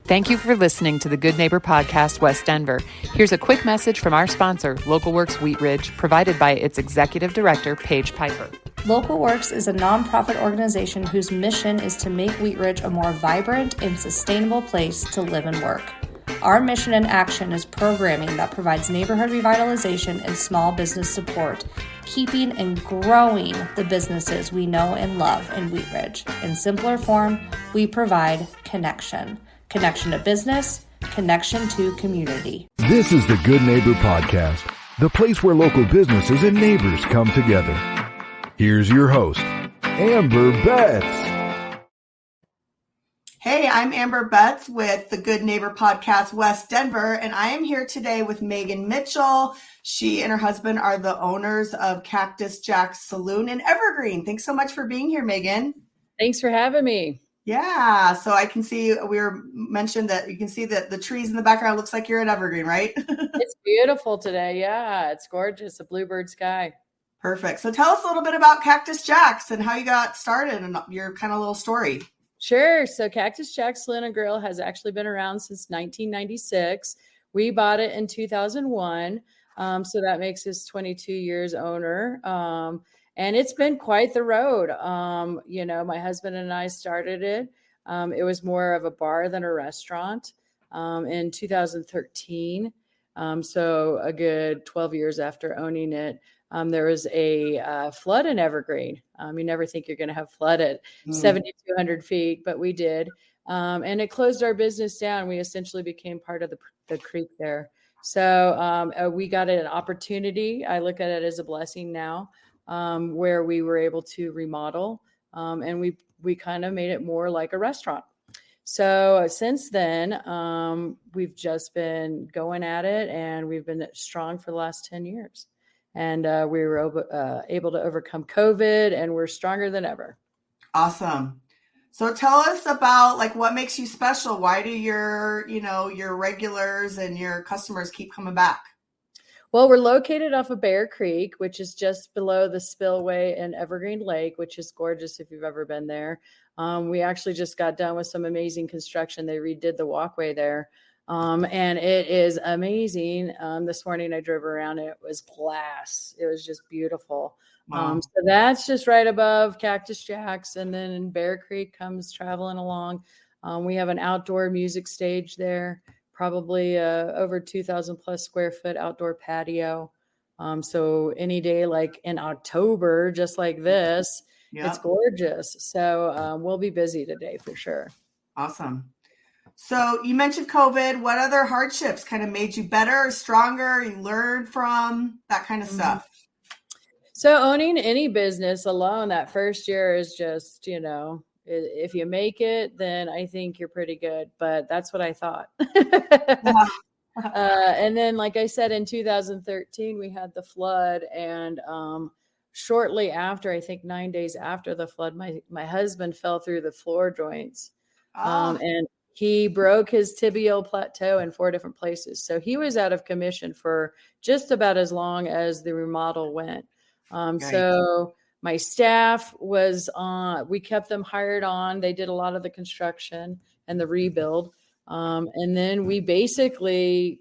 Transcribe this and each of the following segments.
Thank you for listening to the Good Neighbor Podcast, West Denver. Here's a quick message from our sponsor, Local Works Wheat Ridge, provided by its Executive Director, Paige Piper. Local Works is a nonprofit organization whose mission is to make Wheat Ridge a more vibrant and sustainable place to live and work. Our mission and action is programming that provides neighborhood revitalization and small business support, keeping and growing the businesses we know and love in Wheat Ridge. In simpler form, we provide connection. Connection to business, connection to community. This is the Good Neighbor Podcast, the place where local businesses and neighbors come together. Here's your host, Amber Betts. Hey, I'm Amber Betts with the Good Neighbor Podcast, West Denver, and I am here today with Megan Mitchell. She and her husband are the owners of Cactus Saloon in Evergreen. Thanks so much for being here, Megan. Thanks for having me. Yeah, so I can see mentioned that you can see that the trees in the background looks like you're at Evergreen, right? It's beautiful today. Yeah, it's gorgeous. A bluebird sky. Perfect. So tell us a little bit about Cactus Jack's and how you got started and your kind of little story. Sure. So Cactus Jack's Saloon and Grill has actually been around since 1996. We bought it in 2001. So that makes us 22 years owner. And it's been quite the road. My husband and I started it. It was more of a bar than a restaurant in 2013. So a good 12 years after owning it, there was a flood in Evergreen. You never think you're going to have flood at 7,200 feet, but we did. And it closed our business down. We essentially became part of the creek there. So we got an opportunity. I look at it as a blessing now. Where we were able to remodel, and we kind of made it more like a restaurant. So since then, we've just been going at it, and we've been strong for the last 10 years. And we were able to overcome COVID, and we're stronger than ever. Awesome. So tell us about what makes you special. Why do your regulars and your customers keep coming back? Well, we're located off of Bear Creek, which is just below the spillway in Evergreen Lake, which is gorgeous if you've ever been there. We actually just got done with some amazing construction. They redid the walkway there, and it is amazing. This morning I drove around and it was glass. It was just beautiful. Wow. So that's just right above Cactus Jack's, and then Bear Creek comes traveling along. We have an outdoor music stage there. Probably over 2,000 plus square foot outdoor patio. So any day, like in October, just like this, It's gorgeous. So we'll be busy today for sure. Awesome. So you mentioned COVID. What other hardships kind of made you better, stronger, you learned from, that kind of stuff? So owning any business alone that first year is just, if you make it, then I think you're pretty good. But that's what I thought. And then, like I said, in 2013, we had the flood. And shortly after, I think 9 days after the flood, my husband fell through the floor joints. And he broke his tibial plateau in 4 different places. So he was out of commission for just about as long as the remodel went. So my staff was on, we kept them hired on. They did a lot of the construction and the rebuild. And then we basically,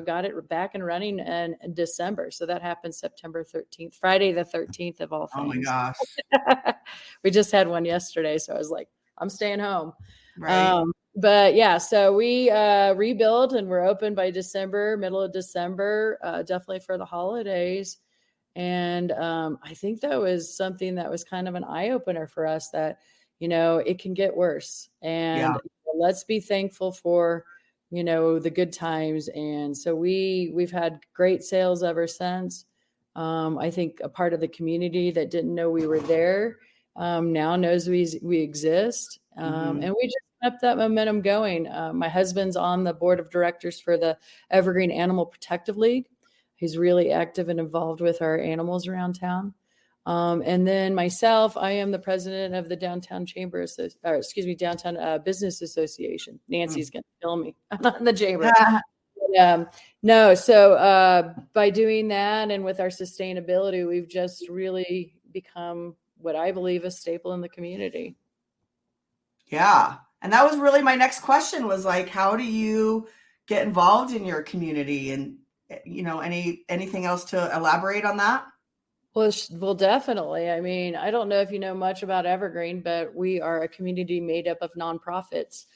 got it back and running in December. So that happened September 13th, Friday, the 13th of all things. Oh my gosh. We just had one yesterday. So I was like, I'm staying home. Right. But yeah, so we rebuilt and we're open by December, middle of December, definitely for the holidays. And I think that was something that was kind of an eye opener for us that, it can get worse. And let's be thankful for, the good times. And so we've had great sales ever since. I think a part of the community that didn't know we were there now knows we exist. And we just kept that momentum going. My husband's on the board of directors for the Evergreen Animal Protective League. He's really active and involved with our animals around town. And then myself, I am the president of the Downtown Downtown Business Association. Nancy's going to kill me. I'm not in the chamber. So by doing that and with our sustainability, we've just really become what I believe a staple in the community. Yeah. And that was really my next question was like, how do you get involved in your community? And, anything else to elaborate on that? Well, definitely. I mean, I don't know if you know much about Evergreen, but we are a community made up of nonprofits.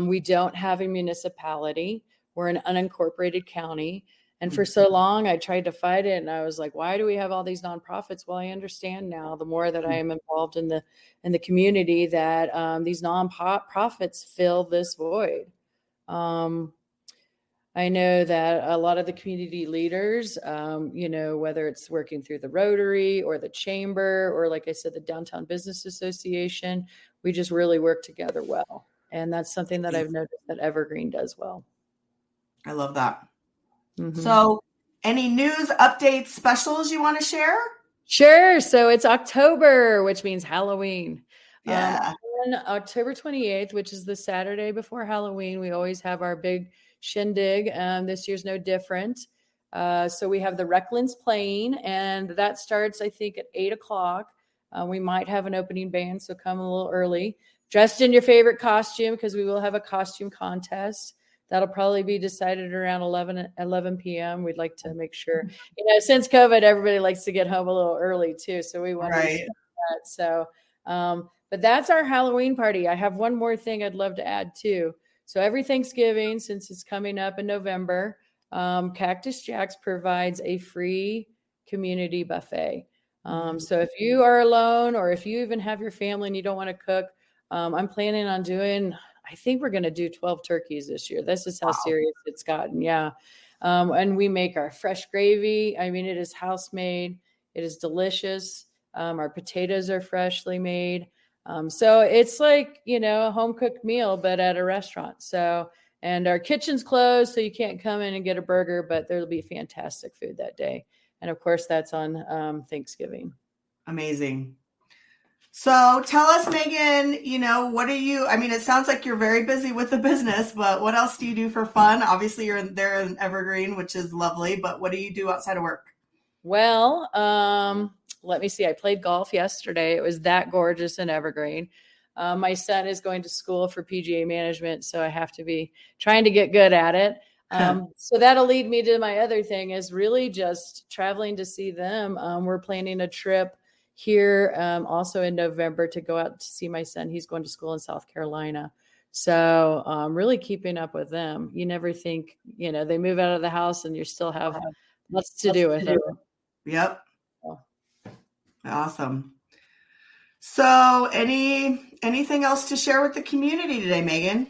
We don't have a municipality. We're an unincorporated county. And for so long, I tried to fight it. And I was like, why do we have all these nonprofits? Well, I understand now, the more that I am involved in the community, that these nonprofits fill this void. I know that a lot of the community leaders, whether it's working through the Rotary or the Chamber, or like I said, the Downtown Business Association, we just really work together well. And that's something that I've noticed that Evergreen does well. I love that. Mm-hmm. So any news, updates, specials you want to share? Sure. So it's October, which means Halloween. Yeah. On October 28th, which is the Saturday before Halloween, we always have our big shindig. This year's no different. So we have the Recklands playing, and that starts, I think, at 8:00. We might have an opening band, so come a little early. Dressed in your favorite costume, because we will have a costume contest. That'll probably be decided around 11 p.m. We'd like to make sure, since COVID, everybody likes to get home a little early too. So we want to respect that. So, but that's our Halloween party. I have one more thing I'd love to add too. So every Thanksgiving, since it's coming up in November, Cactus Jack's provides a free community buffet. So if you are alone, or if you even have your family and you don't want to cook, I'm planning on I think we're going to do 12 turkeys this year. This is how serious it's gotten. Yeah. And we make our fresh gravy. I mean, it is house made. It is delicious. Our potatoes are freshly made. So it's like, a home cooked meal, but at a restaurant. So, and our kitchen's closed, so you can't come in and get a burger, but there'll be fantastic food that day. And of course, that's on Thanksgiving. Amazing. So tell us, Megan, what do you, it sounds like you're very busy with the business, but what else do you do for fun? Obviously you're there in Evergreen, which is lovely, but what do you do outside of work? Well, let me see. I played golf yesterday. It was that gorgeous in Evergreen. My son is going to school for PGA management, so I have to be trying to get good at it. So that'll lead me to my other thing, is really just traveling to see them. We're planning a trip here also in November to go out to see my son. He's going to school in South Carolina. So really keeping up with them. You never think, they move out of the house and you still have lots to do with them. Yep. Awesome. So anything else to share with the community today, Megan?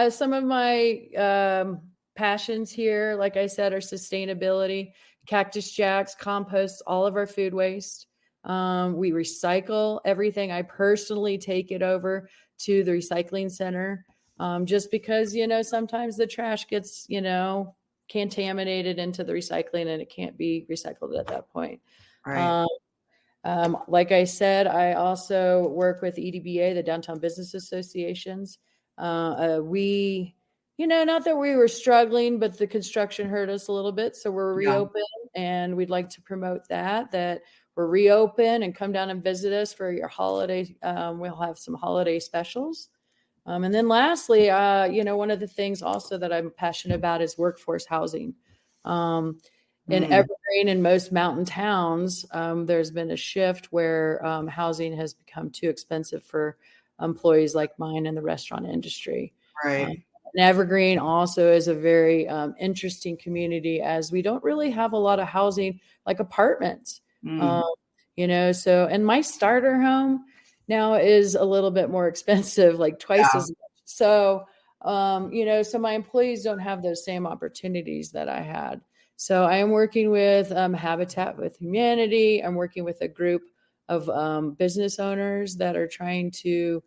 Some of my passions here, like I said, are sustainability. Cactus Jacks composts all of our food waste. We recycle everything. I personally take it over to the recycling center, just because, sometimes the trash gets, contaminated into the recycling and it can't be recycled at that point. Right. Like I said, I also work with EDBA, the Downtown Business Associations. We, not that we were struggling, but the construction hurt us a little bit. So we're reopened, and we'd like to promote that we're reopen and come down and visit us for your holiday. We'll have some holiday specials. And then lastly, one of the things also that I'm passionate about is workforce housing. In Evergreen and most mountain towns, there's been a shift where housing has become too expensive for employees like mine in the restaurant industry. Right. And Evergreen also is a very interesting community, as we don't really have a lot of housing like apartments. So, and my starter home now is a little bit more expensive, like twice as much. So, so my employees don't have those same opportunities that I had. So I am working with Habitat with Humanity. I'm working with a group of business owners that are trying to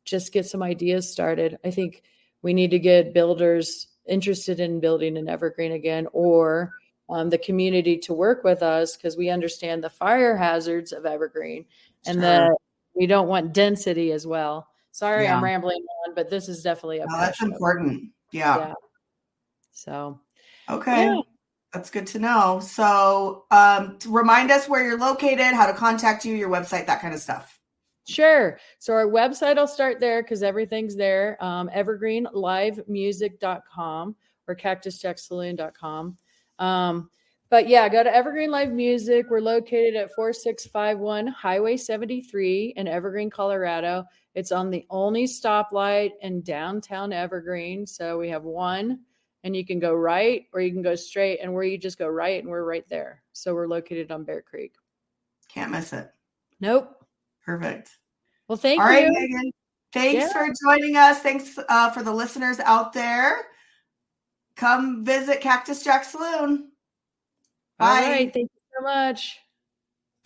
just get some ideas started. I think we need to get builders interested in building an Evergreen again, or the community to work with us, because we understand the fire hazards of Evergreen and that we don't want density as well. Sorry, I'm rambling on, but this is definitely a that's important. Yeah. So, okay. Yeah. That's good to know. So to remind us where you're located, how to contact you, your website, that kind of stuff. Sure. So our website, I'll start there because everything's there. evergreenlivemusic.com or cactusjacksaloon.com. But yeah, go to Evergreen Live Music. We're located at 4651 Highway 73 in Evergreen, Colorado. It's on the only stoplight in downtown Evergreen. So we have one, and you can go right or you can go straight, and where you just go right and we're right there. So we're located on Bear Creek. Can't miss it. Nope. Perfect. Well, thank you. All right, Megan. Thanks for joining us. Thanks for the listeners out there. Come visit Cactus Jack Saloon. Bye. All right. Thank you so much.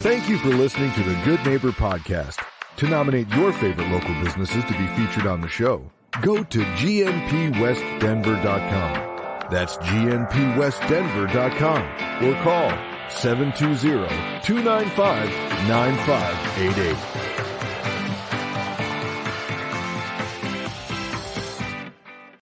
Thank you for listening to the Good Neighbor Podcast. To nominate your favorite local businesses to be featured on the show, go to gnpwestdenver.com. That's gnpwestdenver.com or call 720-295-9588.